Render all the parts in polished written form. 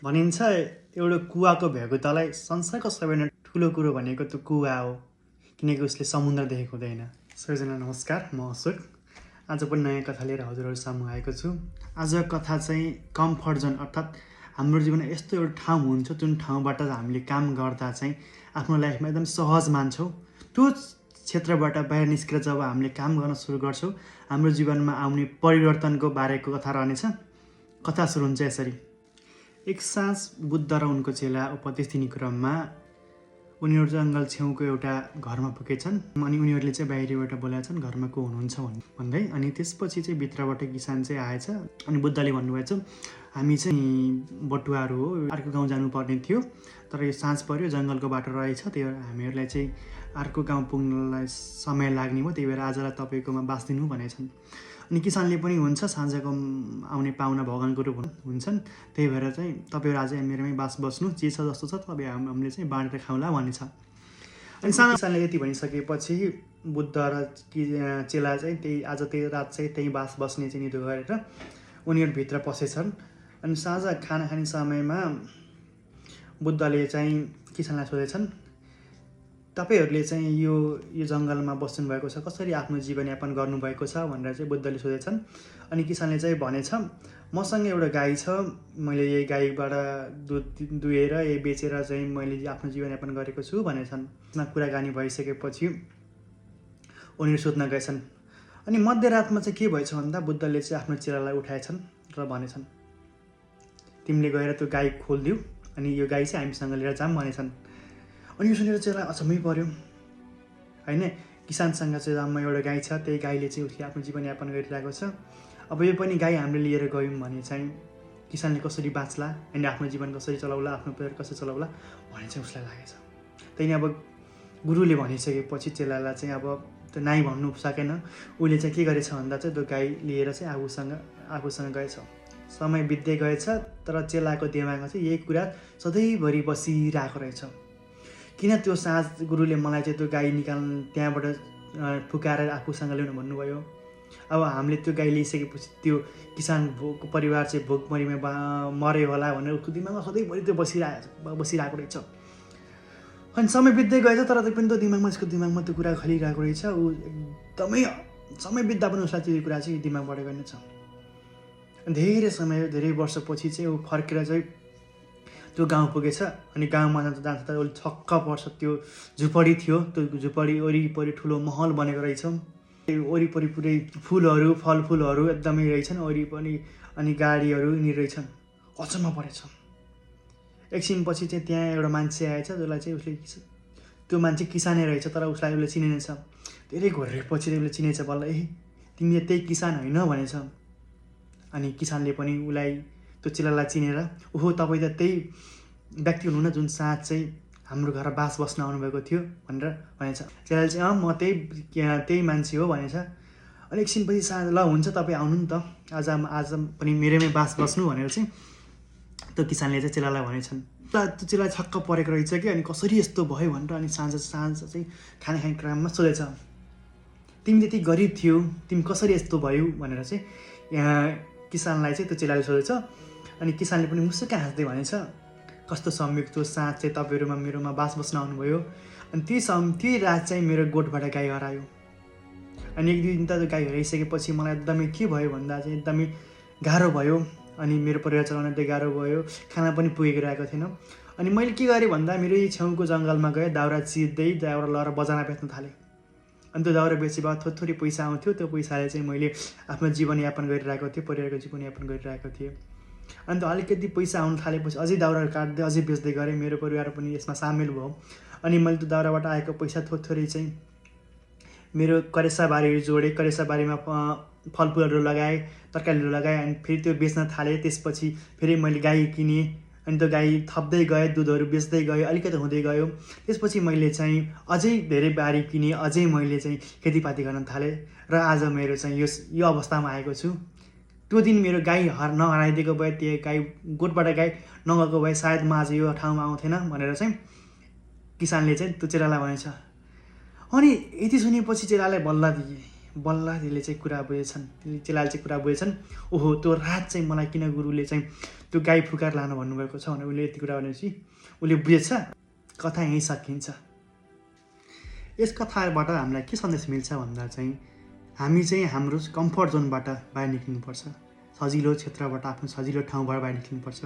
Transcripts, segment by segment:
भनिन्छ एउटा कुवाको भ्यागुतालाई संसारको सबैभन्दा ठुलो कुरो भनेको त्यो कुवा हो, किनकि उसले समुद्र देखेको हुँदैन। सबैजना नमस्कार, म अशोक। आज पनि नयाँ कथा लिएर हजुरहरू सामु आएको छु। आजको कथा चाहिँ कम्फर्ट जोन, अर्थात् हाम्रो जीवनमा यस्तो एउटा ठाउँ हुन्छ जुन ठाउँबाट हामीले काम गर्दा चाहिँ आफ्नो लाइफमा एकदम सहज मान्छौँ। त्यो क्षेत्रबाट बाहिर निस्केर जब हामीले काम गर्न सुरु गर्छौँ, हाम्रो जीवनमा आउने परिवर्तनको बारेको कथा रहनेछ। कथा सुरु हुन्छ यसरी। एक साँझ बुद्ध र उनको चेला उपदेश दिने क्रममा उनीहरू जङ्गल छेउको एउटा घरमा पुगेछन्। अनि उनीहरूले चाहिँ बाहिरबाट बोलाएका छन्, घरमा को हुनुहुन्छ भन्दै। अनि त्यसपछि चाहिँ भित्रबाट किसान चाहिँ आएछ। अनि बुद्धले भन्नुभएछ, हामी चाहिँ बटुवाहरू हो, अर्को गाउँ जानुपर्ने थियो, तर यो साँझ पर्यो, जङ्गलको बाटो रहेछ, त्यही भएर हामीहरूलाई चाहिँ अर्को गाउँ पुग्नलाई समय लाग्ने भयो, त्यही भएर आजलाई तपाईँकोमा बास दिनु भनेछन्। अनि किसानले पनि हुन्छ, साँझको आउने पाहुना भगवानको रूप हुन्छन्, त्यही भएर चाहिँ तपाईँहरू आज मेरोमै बास बस्नु, जे छ जस्तो छ तपाईँ हामीले चाहिँ बाँडेर खाउँला भनेछ। अनि सानो किसानले यति भनिसकेपछि बुद्ध र चेला चाहिँ त्यही रात चाहिँ त्यही बास बस्ने चाहिँ निधो गरेर उनीहरू भित्र पसेछन्। अनि साँझ खाना खाने समयमा बुद्धले चाहिँ किसानलाई सोधेछन्, तपाईँहरूले चाहिँ यो जङ्गलमा बस्नुभएको छ, कसरी आफ्नो जीवनयापन गर्नुभएको छ भनेर चाहिँ बुद्धले सोधेछन्। अनि किसानले चाहिँ भनेछ, मसँग एउटा गाई छ, मैले यही गाईबाट दुध दुहेर यही बेचेर चाहिँ मैले आफ्नो जीवनयापन गरेको छु भनेछन्। कुराकानी भइसकेपछि उनीहरू सुत्न गएछन्। अनि मध्यरातमा चाहिँ के भएछ भन्दा बुद्धले चाहिँ आफ्नो चेलालाई उठाएछन् र भनेछन्, तिमीले गएर त्यो गाई खोलिदिऊ, अनि यो गाई चाहिँ हामीसँग लिएर जाऊँ भनेछन्। अनि यो सुनेर चेला अचम्मै पर्यो होइन। किसानसँग चाहिँ जम्मा एउटा गाई छ, त्यही गाईले चाहिँ उसले आफ्नो जीवनयापन गरिरहेको छ। अब यो पनि गाई हामीले लिएर गयौँ भने चाहिँ किसानले कसरी बाँच्ला, अनि आफ्नो जीवन कसरी चलाउला, आफ्नो परिवार कसरी चलाउला भन्ने चाहिँ उसलाई लागेछ। त्यही अब गुरुले भनिसकेपछि चेलालाई चाहिँ अब त्यो नाइ भन्नु सकेन। उसले चाहिँ के गरेछ भन्दा चाहिँ त्यो गाई लिएर चाहिँ आफूसँग गएछ। समय बित्दै गएछ, तर चेलाको दिमागमा चाहिँ यही कुरा सधैँभरि बसिरहेको रहेछ। किन त्यो साँझ गुरुले मलाई चाहिँ त्यो गाई त्यहाँबाट फुकाएर आफूसँग ल्याउनु भन्नुभयो। अब हामीले त्यो गाई लिइसकेपछि त्यो किसानको परिवार चाहिँ भोकमरीमा मऱ्यो होला भनेर उसको दिमागमा सधैँभरि त्यो बसिरहेको रहेछ। अनि समय बित्दै गएछ, तर पनि त्यो उसको दिमागमा त्यो कुरा खलिरहेको रहेछ। ऊ एकदमै समय बित्दा पनि उसलाई त्यो कुरा चाहिँ दिमागबाट गर्नेछ। धेरै वर्षपछि चाहिँ ऊ फर्केर चाहिँ त्यो गाउँ पुगेछ। अनि गाउँमा जान्छ त उसले छक्क पर्छ। त्यो झुपडी थियो, त्यो झुपडी वरिपरि ठुलो महल बनेको रहेछ। वरिपरि पुरै फुलहरू, फलफुलहरू एकदमै रहेछन् वरिपरि, अनि गाडीहरू यिनी रहेछन्। अचम्म परेछ। एकछिनपछि चाहिँ त्यहाँ एउटा मान्छे आएछ, जसलाई चाहिँ उसले त्यो मान्छे किसानै रहेछ, तर उसले चिनेछ। धेरै घोरेपछि उसले चिनेछ बल्ल, तिमी त्यही किसान होइन भनेछ। अनि किसानले पनि उसलाई, त्यो चेलालाई चिनेर, ओहो तपाईँ त त्यही व्यक्ति हुनु न जुन साँझ चाहिँ हाम्रो घर बास बस्न आउनुभएको थियो भनेर भनेछ। चेलाले चाहिँ म त्यही मान्छे हो भनेछ। अनि एकछिनपछि साँझ ल हुन्छ तपाईँ आउनु नि त, आज पनि मेरैमै बास बस्नु भनेर चाहिँ त्यो किसानले चाहिँ चेलालाई भनेछन्। त्यो चेला छक्क परेको रहेछ कि, अनि कसरी यस्तो भयो भनेर। अनि साँझ चाहिँ खाना खाने क्रममा सोधेछ, तिमी त्यति गरिब थियो, तिमी कसरी यस्तो भयो भनेर चाहिँ किसानलाई चाहिँ त्यो चेलाले सोधेछ। अनि किसानले पनि मुसुक्क हाँस्दै भनेछ, कस्तो संयोग, त्यो साँझ चाहिँ तपाईँहरूमा मेरोमा बास बस्न आउनुभयो। अनि त्यही रात चाहिँ मेरो गोठबाट गाई हरायो। अनि एक दुई दिन त त्यो गाई हराइसकेपछि मलाई एकदमै के भयो भन्दा चाहिँ एकदमै गाह्रो भयो। अनि मेरो परिवार चलाउन एकदमै गाह्रो भयो, खाना पनि पुगेको रहेको थिएन। अनि मैले के गरेँ भन्दा मेरो छेउको जङ्गलमा गएँ, दाउरा चिर्दै दाउरा लगाएर बजारमा बेच्न थालेँ। अनि त्यो दाउरा बेचेपछि थोरै पैसा आउँथ्यो, त्यो पैसाले चाहिँ मैले आफ्नो जीवनयापन गरिरहेको थिएँ, परिवारको जीवनयापन गरिरहेको थिएँ। अन्त अलिकति पैसा आउनु थालेपछि अझै दाउरा काट्दै अझै बेच्दै गरेँ, मेरो परिवार पनि यसमा सामेल भयो। अनि मैले त्यो दाउराबाट आएको पैसा थोरै चाहिँ मेरो करेसाबारीहरू जोडेँ, करेसाबारीमा फलफुलहरू लगाएँ, तरकारीहरू लगाएँ, अनि फेरि त्यो बेच्न थालेँ। त्यसपछि फेरि मैले गाई किनेँ, अनि त्यो गाई थप्दै गएँ, दुधहरू बेच्दै गएँ, अलिकति हुँदै गयो। त्यसपछि मैले चाहिँ अझै धेरै बारी किनेँ, अझै मैले चाहिँ खेतीपाती गर्न थालेँ, र आज मेरो चाहिँ यो अवस्थामा आएको छु। त्यो दिन मेरो गाई नहराइदिएको भए, त्यो गाई गोठबाट गाई नगएको भए सायद म आज यो ठाउँमा आउँथेन भनेर चाहिँ किसानले चाहिँ त्यो चेलालाई भनेछ। अनि यति सुनेपछि चेलालाई बल्ल त्यसले चाहिँ कुरा बुझेछन्, चेलाले चाहिँ कुरा बुझेछन्। ओहो त्यो रात चाहिँ मलाई किन गुरुले चाहिँ त्यो गाई फुकाएर लानु भन्नुभएको छ भनेर उसले यति कुरा भनेपछि उसले बुझेछ। कथा यहीँ सकिन्छ। यस कथाबाट हामीलाई के सन्देश मिल्छ भन्दा चाहिँ हामी चाहिँ हाम्रो कम्फर्ट जोनबाट बाहिर निक्लिनुपर्छ। सजिलो क्षेत्रबाट, आफ्नो सजिलो ठाउँबाट बाहिर निक्लिनुपर्छ।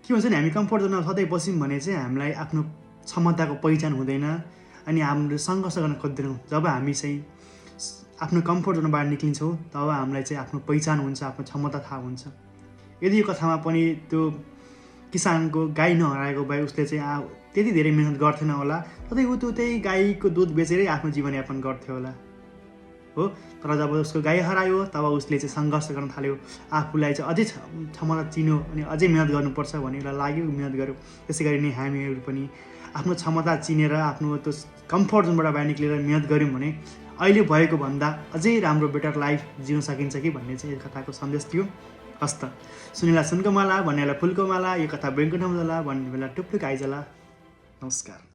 के हुन्छ नि, हामी कम्फर्ट जोनमा सधैँ बस्यौँ भने चाहिँ हामीलाई आफ्नो क्षमताको पहिचान हुँदैन अनि हामीले सङ्घर्ष गर्न खोज्दैनौँ। जब हामी चाहिँ आफ्नो कम्फर्ट जोनबाट बाहिर निक्लिन्छौँ तब हामीलाई चाहिँ आफ्नो पहिचान हुन्छ, आफ्नो क्षमता थाहा हुन्छ। यदि यो कथामा पनि त्यो किसानको गाई नहराएको भए उसले चाहिँ त्यति धेरै मिहिनेत गर्थेन होला, ततै ऊ त्यही गाईको दुध बेचेरै आफ्नो जीवनयापन गर्थ्यो होला हो। तर जब उसको गाई हरायो तब उसले चाहिँ सङ्घर्ष गर्न थाल्यो, आफूलाई चाहिँ अझै क्षमता चिन्यो अनि अझै मिहिनेत गर्नुपर्छ भन्ने उसलाई लाग्यो, मिहिनेत गर्यो। त्यसै गरी नै हामीहरू पनि आफ्नो क्षमता चिनेर आफ्नो त्यो कम्फर्ट जोनबाट बाहिर निक्लेर मिहिनेत गऱ्यौँ भने अहिले भएको भन्दा अझै राम्रो बेटर लाइफ जिउन सकिन्छ कि भन्ने चाहिँ यो कथाको सन्देश थियो। हस्त सुनेला सुनको माला, भन्नेलाई फुलको माला, यो कथा बैङ्कुण्ठमा जाला, भन्ने बेला टुप्लुक आइजला। नमस्कार।